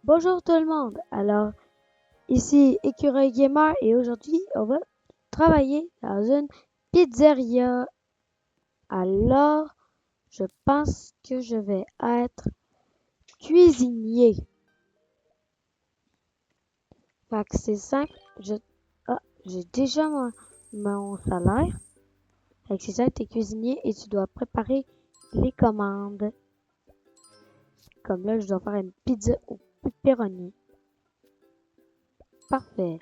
Bonjour tout le monde. Alors, ici Écureuil Gamer et aujourd'hui, on va travailler dans une pizzeria. Alors, je pense que je vais être cuisinier. Fait que c'est simple. J'ai déjà mon salaire. Fait que c'est ça, t'es cuisinier et tu dois préparer les commandes. Comme là, je dois faire une pizza au pepperoni. Parfait.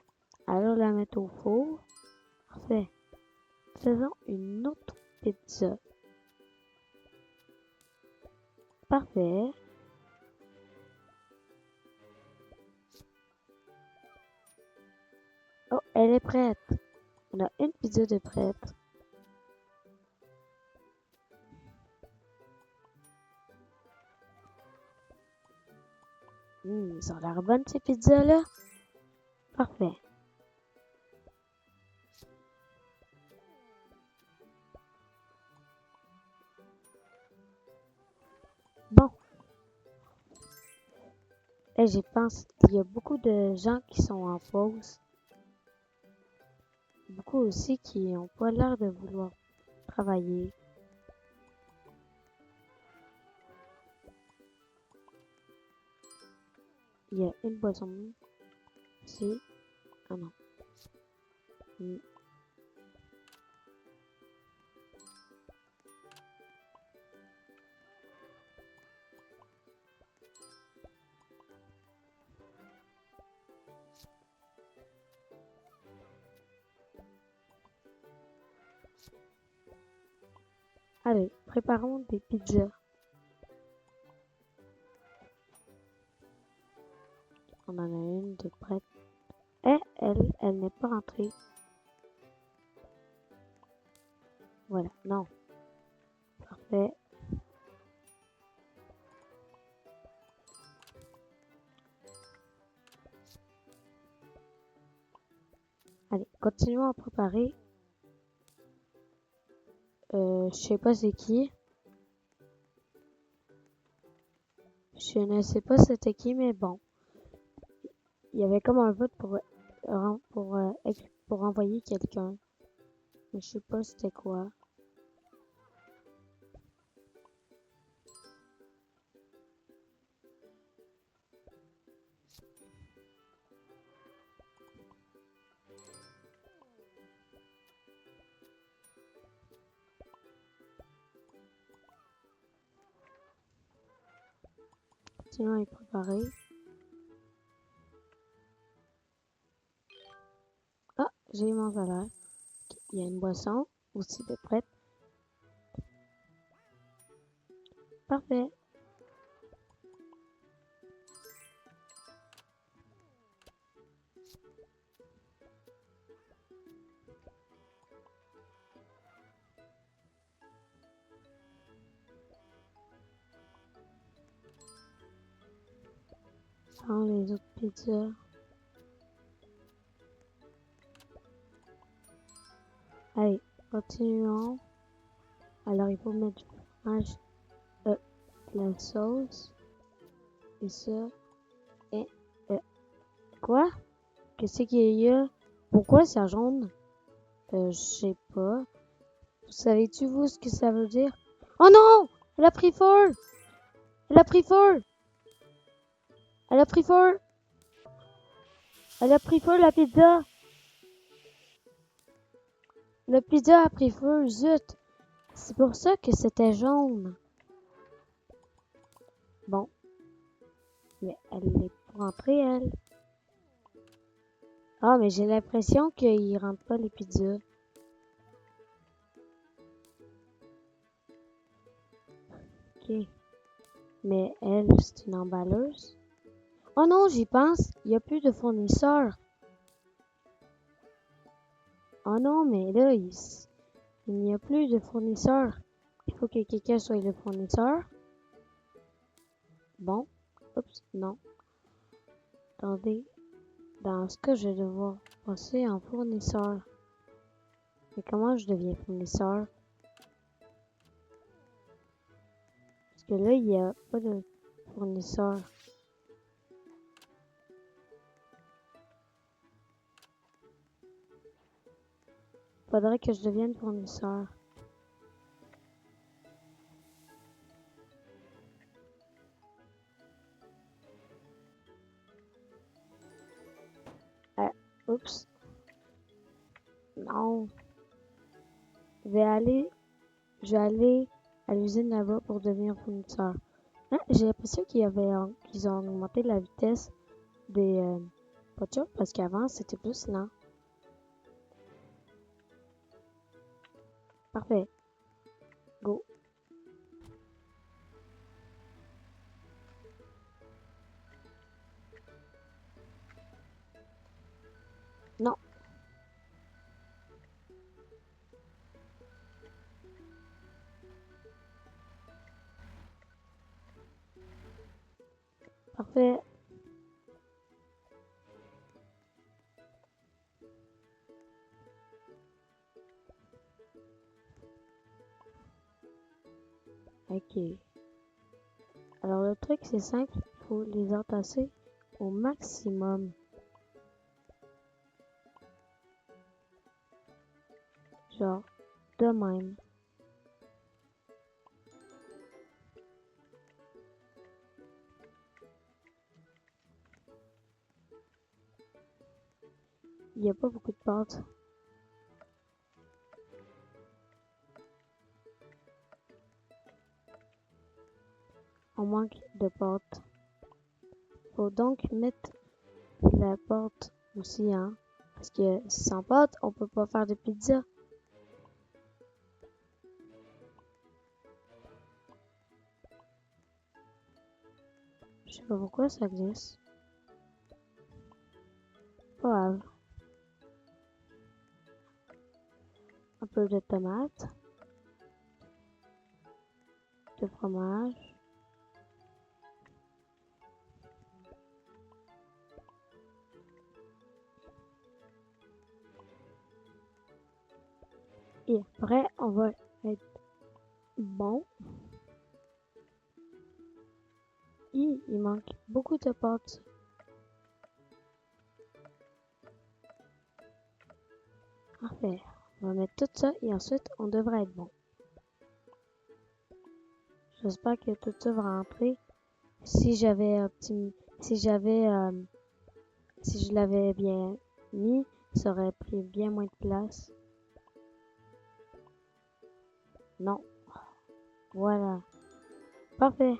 Alors, la mettre au four. Parfait. Faisons une autre pizza. Parfait. Oh, elle est prête. On a une pizza de prête. Ils ont l'air bonnes ces pizzas-là. Parfait. Bon. Et j'y pense, il y a beaucoup de gens qui sont en pause. Beaucoup aussi qui n'ont pas l'air de vouloir travailler. Il y a une boisson ici. Ah non. Hmm. Allez, préparons des pizzas. On en a une de prête. Et elle n'est pas rentrée. Voilà, non. Parfait. Allez, continuons à préparer. Je sais pas c'est qui. Je ne sais pas c'était qui, mais bon. Il y avait comme un vote pour envoyer quelqu'un. Mais je sais pas c'était quoi. Sinon, il est préparé. Ah, j'ai mon salaire. Il y a une boisson aussi de prête. Parfait. Prends les autres pizzas. Allez, continuons. Alors, il faut mettre du fromage, la sauce, et ça, et, quoi? Qu'est-ce qu'il y a? Pourquoi c'est jaune? Je sais pas. Vous savez-tu, vous, ce que ça veut dire? Oh non! Elle a pris feu! Elle a pris feu! Elle a pris feu! Elle a pris feu, la pizza! La pizza a pris feu, zut! C'est pour ça que c'était jaune. Bon. Mais elle est pour rentrer, elle. Ah, mais j'ai l'impression qu'il rentre pas les pizzas. Ok. Mais elle, c'est une emballeuse. Oh non, j'y pense. Il n'y a plus de fournisseurs. Oh non, mais là, il n'y a plus de fournisseurs. Il faut que quelqu'un soit le fournisseur. Bon. Oups, non. Attendez. Dans ce cas, je vais devoir passer en fournisseur. Mais comment je deviens fournisseur? Parce que là, il n'y a pas de fournisseur. Faudrait que je devienne fournisseur. Oups. Non. Je vais aller à l'usine là-bas pour devenir fournisseur. Hein, j'ai l'impression qu'ils ont augmenté la vitesse des voitures parce qu'avant c'était plus lent. Parfait. Go. Non. Parfait. Ok. Alors le truc c'est simple, il faut les entasser au maximum. Genre, de même. Il n'y a pas beaucoup de portes. On manque de portes. Faut donc mettre la porte aussi, hein. Parce que sans porte, on peut pas faire de pizza. Je sais pas pourquoi ça glisse. Pas grave. Un peu de tomates. De fromage. Et après, on va être bon. Et il manque beaucoup de pâtes. Parfait. On va mettre tout ça et ensuite on devrait être bon. J'espère que tout ça va rentrer. Si j'avais si je l'avais bien mis, ça aurait pris bien moins de place. Non. Voilà. Parfait.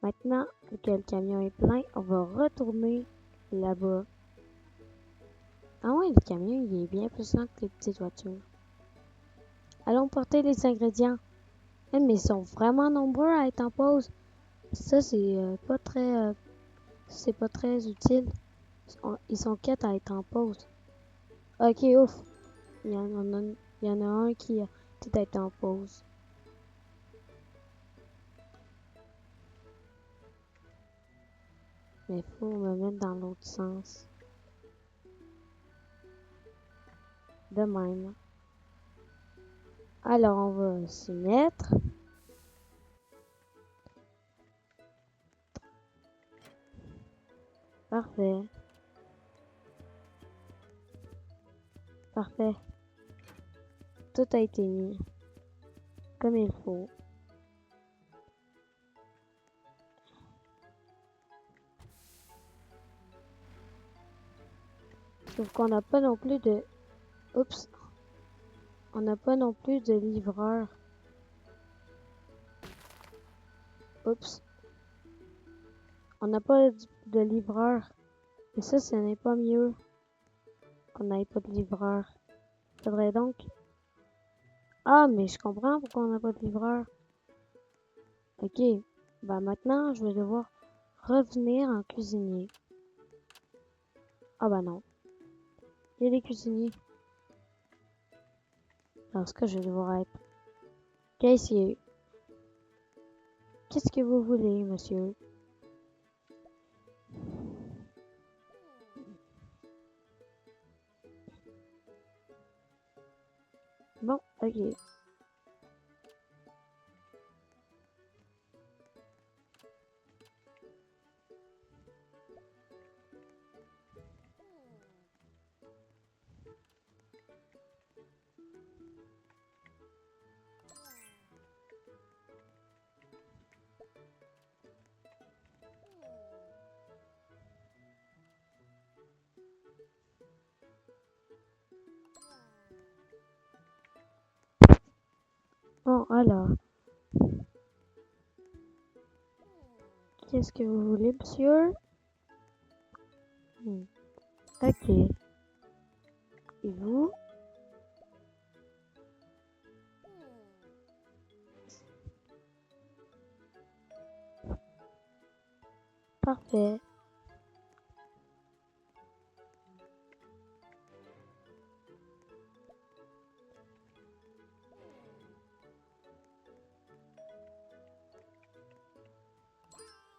Maintenant que le camion est plein, on va retourner là-bas. Ah ouais, le camion, il est bien plus lent que les petites voitures. Allons porter les ingrédients. Mais ils sont vraiment nombreux à être en pause. Ça, c'est pas très utile. Ils sont quatre à être en pause. Ok, ouf. Il y en a un qui a tout à être en pause. Mais faut me mettre dans l'autre sens. De même. Alors, on va s'y mettre. Parfait. Parfait. Tout a été mis comme il faut. Sauf qu'on n'a pas non plus de... Oups. On n'a pas non plus de livreur. Oups. On n'a pas de livreur. Et ça, ce n'est pas mieux qu'on n'ait pas de livreur. Faudrait donc... Ah, mais je comprends pourquoi on n'a pas de livreur. Ok. Bah maintenant, je vais devoir revenir en cuisinier. Ah bah non. Il y a des cuisiniers. Dans ce cas, je vais devoir être caissier. Qu'est-ce que vous voulez, monsieur? Bon, ok. Bon, alors, qu'est-ce que vous voulez, monsieur? Ok. Et vous? Parfait.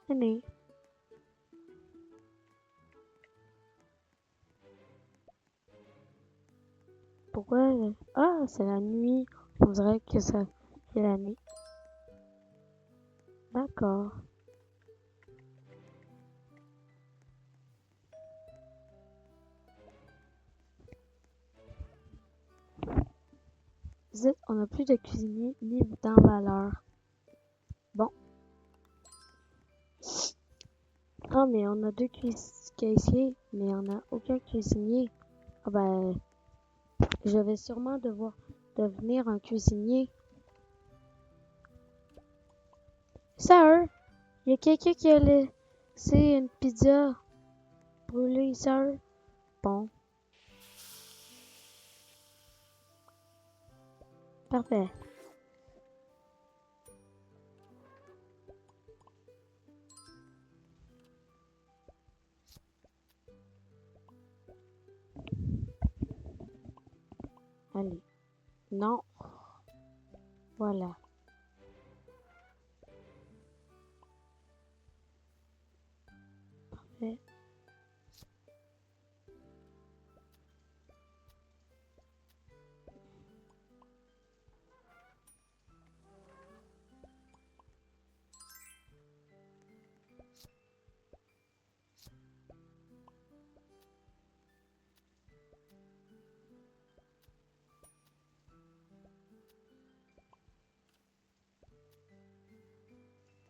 Tenez. Pourquoi? Ah, c'est la nuit. On dirait que ça c'est la nuit. D'accord. Zut, on n'a plus de cuisinier ni dans valeur. Bon. Ah, mais on a deux caissiers, mais on n'a aucun cuisinier. Ah ben, je vais sûrement devoir devenir un cuisinier. Sir, il y a quelqu'un qui a laissé une pizza brûlée, sir. Bon. Parfait. Allez. Non. Voilà. Parfait.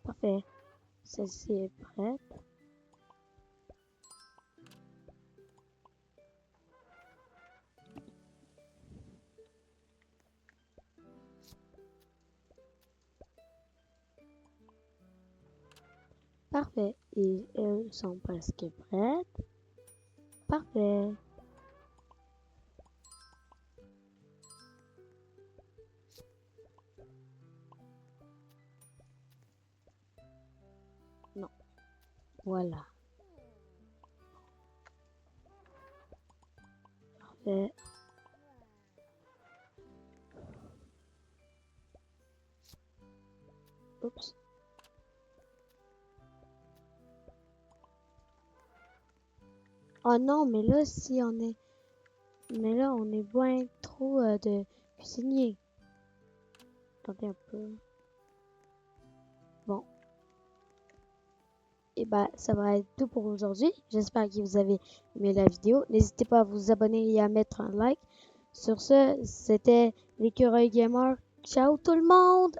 Parfait. Celle-ci est prête. Parfait. Et elles sont presque prêtes. Parfait. Non. Voilà. Parfait. Oups. Oh non, mais là, si on est... Mais là, on est bien trop de cuisiniers. Attendez un peu. Bon. Et bah, ça va être tout pour aujourd'hui. J'espère que vous avez aimé la vidéo. N'hésitez pas à vous abonner et à mettre un like. Sur ce, c'était l'Écureuil Gamer. Ciao tout le monde!